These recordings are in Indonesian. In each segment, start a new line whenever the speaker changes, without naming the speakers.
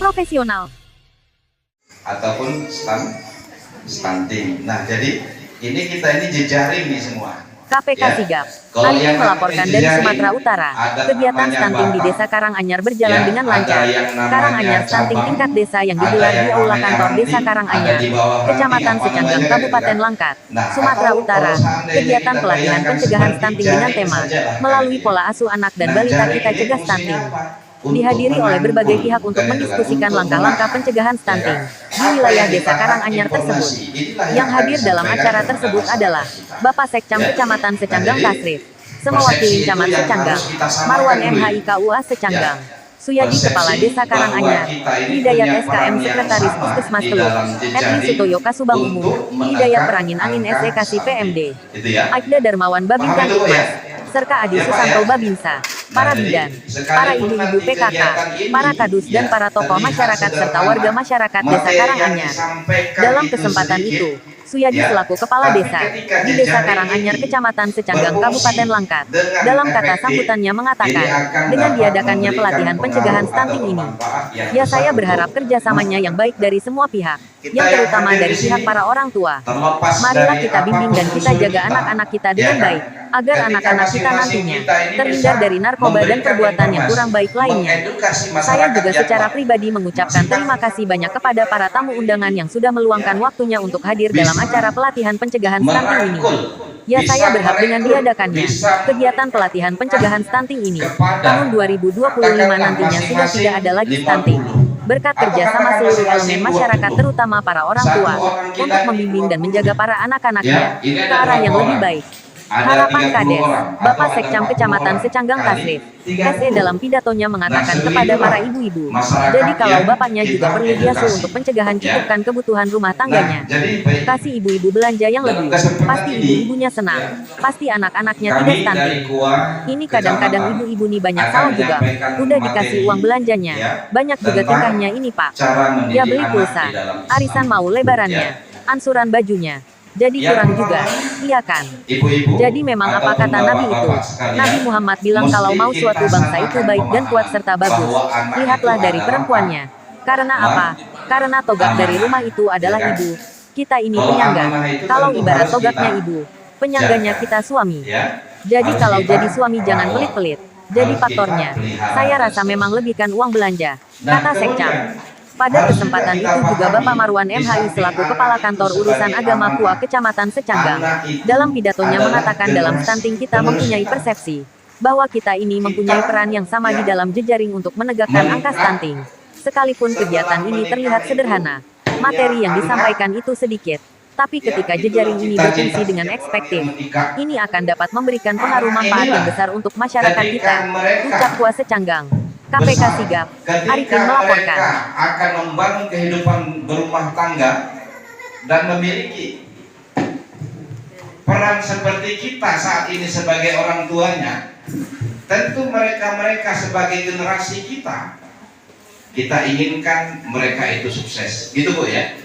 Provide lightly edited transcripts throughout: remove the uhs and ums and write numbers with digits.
profesional,
ataupun stunting. Nah, jadi ini kita jejaring nih semua.
KPK
Ya.
Sigap.
Kalau
Arifin
yang
melaporkan
namanya
dari
jejaring,
Sumatera Utara.
ada
Kegiatan
namanya
stunting di
Bapak.
Desa Karanganyar berjalan
Ya,
dengan
ada
lancar.
yang namanya
Karanganyar Stunting
cabang,
tingkat desa yang
ada
digelar
yang
di Aula
namanya
Kantor Desa
ranting,
Karanganyar,
ada di bawah ranting,
Kecamatan
apa
Secanggang,
namanya,
Kabupaten
gitu kan.
Langkat,
Nah,
Sumatera
atau
Utara.
kalau seandainya
Kegiatan
kita
pelatihan
bayangkan
pencegahan
seperti
stunting dengan
jaring
tema
saja lah,
melalui
kan,
pola asuh anak dan
Nah,
balita
jaring
kita
ini
cegah
fungsinya
stunting.
apa? Untuk
Dihadiri oleh berbagai
menangkul,
pihak untuk
kan,
mendiskusikan
untuk
langkah-langkah
menahan,
pencegahan
ya
stunting
kan?
di
Apa
wilayah
yang
Desa
ditahan
Karanganyar tersebut.
informasi, inilah
Yang
akan
hadir dalam
disampaikan
acara
kepada
tersebut
masyarakat
adalah
kita.
Bapak Sekcam
Ya.
Kecamatan
Nah,
Secanggang
jadi
Tasrif, Semewakili
persepsi itu
Camat
yang
Secanggang,
harus kita samakan
Marwan
dulu.
MHI KUA Secanggang,
Ya.
Suyadi Kepala
Persepsi
Desa
bahwa
Karanganyar,
kita ini
Hidayat
punya
SKM
peran yang
Sekretaris
sama
Puskesmas
di
Teluk,
dalam
Etni
jejaring
Sutoyo Kasubang Umum,
untuk
Hidayat
menekan
Perangin Angin
angka
SEK
stunting.
PMD,
Itu ya.
Aibda Darmawan
Paham
Babin
itu, Bu, ya?
Kantikmas, serta Adi
Ya, Pak,
Susanto
ya?
Babinsa,
Nah,
para
jadi
bidan,
sekalipun
para ibu-ibu
nanti
PKK,
kegiatan ini,
para kadus dan
ya,
para tokoh
terlihat
masyarakat serta
sederhana,
warga masyarakat Desa
materi yang
Karanganyar.
disampaikan
Dalam
itu
kesempatan
sedikit,
itu, Suyadi
ya,
selaku Kepala
tapi
Desa
ketika
di Desa
jejaring
Karanganyar
ini
Kecamatan Secanggang
berfungsi
Kabupaten Langkat,
dengan
dalam kata
efektif,
sambutannya
ini
mengatakan,
akan
dengan
dapat
diadakannya
memberikan
pelatihan pencegahan
pengaruh
stunting
atau
ini,
manfaat yang
ya
besar
saya
untuk
berharap kerjasamanya yang baik dari semua pihak,
kita
yang
yang
terutama
hadir
dari
di
pihak
sini.
para orang tua.
Terlepas
Marilah
dari
kita bimbing
apapun
dan kita
unsur
jaga
kita,
anak-anak kita
ya
dengan
kan?
baik, agar
Ketika
anak-anak kita
masing-masing
nantinya
kita ini
terhindar
bisa
dari narkoba dan
memberikan
perbuatan yang kurang baik
informasi,
lainnya.
mengedukasi
Saya
masyarakat
juga
yang
secara
lain.
pribadi mengucapkan terima kasih banyak kepada para tamu undangan yang sudah meluangkan waktunya untuk hadir dalam
Bisa
acara pelatihan pencegahan stunting ini.
merangkul,
Ya,
bisa
saya berharap dengan
merekrut,
diadakannya
bisa
kegiatan pelatihan pencegahan stunting ini
kepada
tahun 2025
katakanlah
nantinya sudah tidak ada lagi stunting.
50
Berkat
atau
kerjasama
katakan
seluruh
masing-masing
elemen masyarakat
20.
terutama para orang
Satu
tua
orang kita
untuk
ini
membimbing dan
20.
menjaga para
Ya,
anak-anaknya
ini
ke
ada
arah yang
berapa
lebih
orang?
baik.
Ada
Harapan
30
Kades,
orang atau
Bapak
ada
Sekcam
40
Kecamatan
orang
Secanggang
kali
Tasrif,
30.
SE dalam pidatonya mengatakan
Nah,
kepada para
sebegitulah
ibu-ibu,
masyarakat
jadi kalau
yang
bapaknya juga
kita
perlu biasu
edukasi.
untuk pencegahan
Ya.
cukupkan kebutuhan rumah tangganya.
Nah, jadi baik.
Kasih ibu-ibu belanja yang
Dalam
lebih,
kesempatan
pasti
ini,
ibu-ibunya senang,
ya,
pasti anak-anaknya
kami
tidak
dari
stunting.
KUA
Ini kadang-kadang
Kecamatan
ibu-ibu nih banyak
akan
salah juga,
menyampaikan
udah dikasih
materi,
uang belanjanya,
ya,
banyak juga
tentang
tingkahnya ini pak.
cara
Ya
mendidik
beli
anak
pulsa,
di dalam Islam.
arisan mau lebarannya,
Ya.
ansuran bajunya. Jadi
Yang
kurang
pertama,
juga, iya kan?
Ibu-ibu
Jadi memang apa
ataupun
kata Nabi itu?
bapak-bapak sekalian,
Nabi Muhammad bilang
mesti
kalau mau
kita
suatu bangsa itu
samakan
baik dan kuat
pemahaman
serta bagus,
bahwa anak
lihatlah
itu
dari
adalah
perempuannya. Karena
amanah.
apa? Karena togak dari
Amanah.
rumah itu adalah
Ya kan?
ibu. Kita ini
Kalau
penyangga.
amanah itu
Kalau
tentu
ibarat
harus
togaknya
kita
ibu, penyangganya
jaga.
kita suami.
Ya,
Jadi
harus
kalau
kita
jadi suami jangan
rawat.
pelit-pelit. Jadi
Harus
faktornya,
kita pelihara
saya
dan
rasa memang
seterusnya.
lebihkan uang belanja,
Nah,
kata Sekcam.
kemudian
Pada
harus
kesempatan
juga kita
itu juga
pahami,
Bapak Marwan
di
MHI
samping
selaku
anak
Kepala
itu
Kantor
sebagai
Urusan Agama
amanah,
KUA Kecamatan Secanggang,
anak itu
dalam pidatonya
adalah
mengatakan dalam
generasi
stunting kita
penerus
mempunyai
kita.
persepsi bahwa kita ini mempunyai peran yang sama di
ya,
dalam jejaring untuk menegakkan angka
meningkat.
stunting. Sekalipun
Setelah
kegiatan ini
meningkat
terlihat
itu
sederhana,
punya
materi yang
angka.
disampaikan itu sedikit. Tapi
Ya,
ketika
itulah
jejaring ini
cita-cita
berfungsi dengan
setiap orang
ekspektif,
yang menikah.
ini akan dapat memberikan pengaruh manfaat yang
Inilah
besar untuk masyarakat
ketika
kita.
mereka
Ucap KUA Secanggang, KPK
besar,
Sigap,
ketika
Arifin melaporkan.
mereka akan membangun kehidupan berumah tangga dan memiliki peran seperti kita saat ini sebagai orang tuanya, tentu mereka sebagai generasi kita inginkan mereka itu sukses, gitu Bu ya.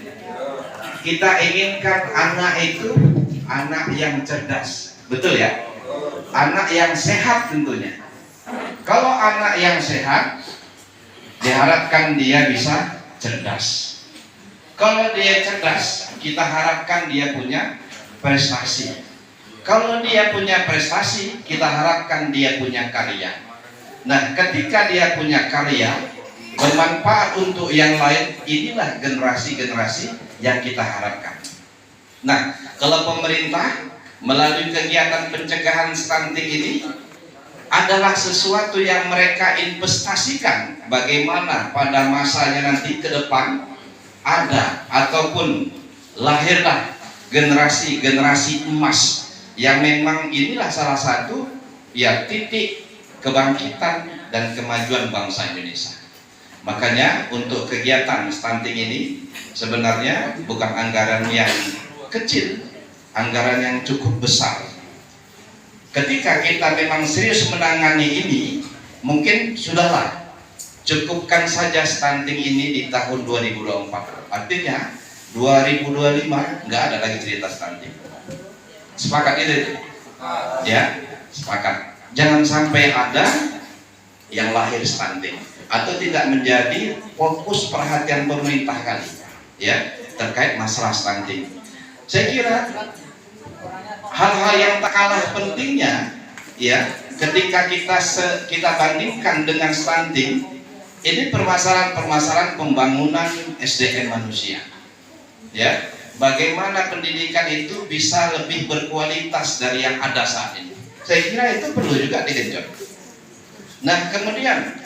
Kita inginkan anak itu anak yang cerdas, betul ya? Anak yang sehat tentunya. Kalau anak yang sehat, diharapkan dia bisa cerdas. Kalau dia cerdas, kita harapkan dia punya prestasi. Kalau dia punya prestasi, kita harapkan dia punya karya. Nah, ketika dia punya karya, bermanfaat untuk yang lain, inilah generasi-generasi yang kita harapkan. Nah, kalau pemerintah melalui kegiatan pencegahan stunting ini adalah sesuatu yang mereka investasikan, bagaimana pada masanya nanti ke depan ada ataupun lahirlah generasi-generasi emas yang memang inilah salah satu ya titik kebangkitan dan kemajuan bangsa Indonesia. Makanya untuk kegiatan stunting ini sebenarnya bukan anggaran yang kecil, anggaran yang cukup besar. Ketika kita memang serius menangani ini, mungkin sudahlah cukupkan saja stunting ini di tahun 2024. Artinya 2025 nggak ada lagi cerita stunting. Sepakat itu? Ya, sepakat. Jangan sampai ada yang lahir stunting, atau tidak menjadi fokus perhatian pemerintah kali ya terkait masalah stunting. Saya kira hal-hal yang tak kalah pentingnya ya ketika kita bandingkan dengan stunting, ini permasalahan pembangunan SDM manusia ya, bagaimana pendidikan itu bisa lebih berkualitas dari yang ada saat ini. Saya kira itu perlu juga digenjot. Nah kemudian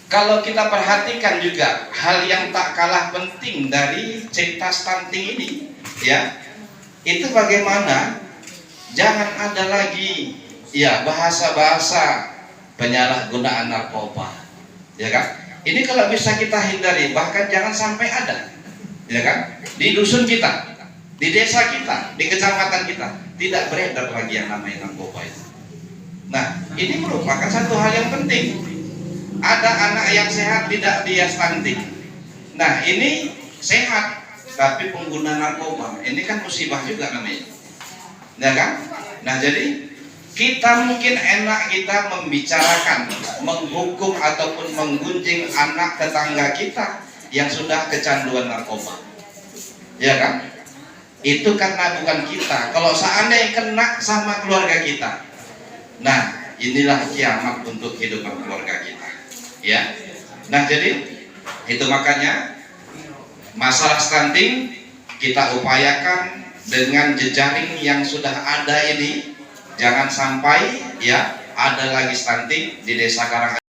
kalau kita perhatikan juga hal yang tak kalah penting dari cipta stunting ini ya, itu bagaimana jangan ada lagi ya bahasa-bahasa penyalahgunaan narkoba, ya kan? Ini kalau bisa kita hindari, bahkan jangan sampai ada, ya kan? Di dusun kita, di desa kita, di kecamatan kita tidak beredar lagi yang namanya narkoba itu. Nah, ini merupakan satu hal yang penting. Ada anak yang sehat tidak dia stunting. Nah, ini sehat tapi pengguna narkoba, ini kan musibah juga namanya, ya kan? Nah, jadi kita mungkin enak kita membicarakan, menghukum ataupun menggunjing anak tetangga kita yang sudah kecanduan narkoba, ya kan? Itu karena bukan kita. Kalau seandainya kena sama keluarga kita, nah inilah kiamat untuk kehidupan keluarga kita, ya. Nah, jadi itu makanya masalah stunting kita upayakan dengan jejaring yang sudah ada ini, jangan sampai ya ada lagi stunting di desa Karangasem.